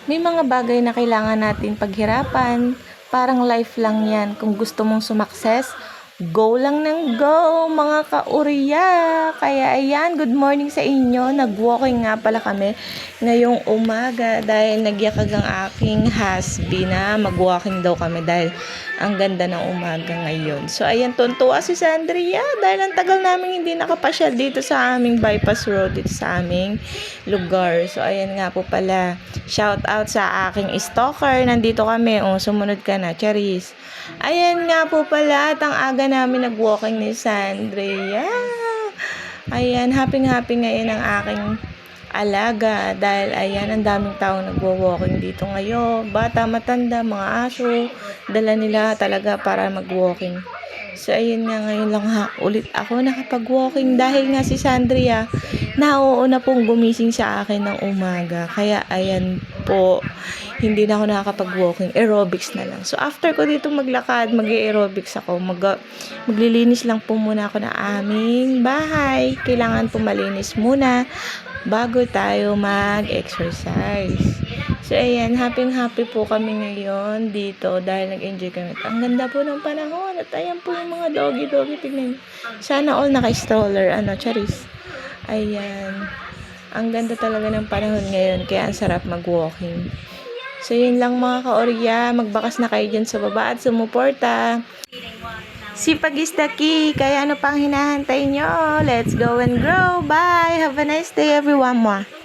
May mga bagay na kailangan natin paghirapan. Parang life lang yan. Kung gusto mong sumakses, go lang ng go, mga kauriya. Kaya ayan, good morning sa inyo. Nag-walking nga pala kami ngayong umaga dahil nagyakag ang aking husband na mag-walking daw kami dahil ang ganda ng umaga ngayon. So ayan, tuntua si Sandria dahil ang tagal namin hindi nakapasyal dito sa aming bypass road, dito sa aming lugar. So ayan nga po pala, shout out sa aking stalker. Nandito kami, sumunod ka na, Charis. Ayan nga po pala, at ang aga namin nag-walking ni Sandria. Ayan, happy ngayon ang aking alaga dahil ayan, ang daming taong nagwo-walking dito ngayon. Bata, matanda, mga aso, dala nila talaga para mag-walking. So ayun nga, ngayon lang ulit ako nakapag-walking dahil nga si Sandria nauuna pong gumising sa akin ng umaga. Kaya ayan po, hindi na ako nakakapag-walking, aerobics na lang. So after ko dito maglakad, mag-aerobics ako, maglilinis lang po muna ako ng aming bahay. Kailangan po malinis muna bago tayo mag-exercise. So ayan, happy po kami ngayon dito dahil nag-enjoy kami. Ang ganda po ng panahon at ayan po yung mga doggy, tignan. Sana all naka-stroller, Charis. Ayan. Ang ganda talaga ng panahon ngayon, kaya ang sarap mag-walking. So yun lang mga kaorya, magbakas na kayo dyan sa baba at sumuporta. Sipag is the key, kaya ano pang hinahantay nyo? Let's go and grow. Bye! Have a nice day everyone. Mwah.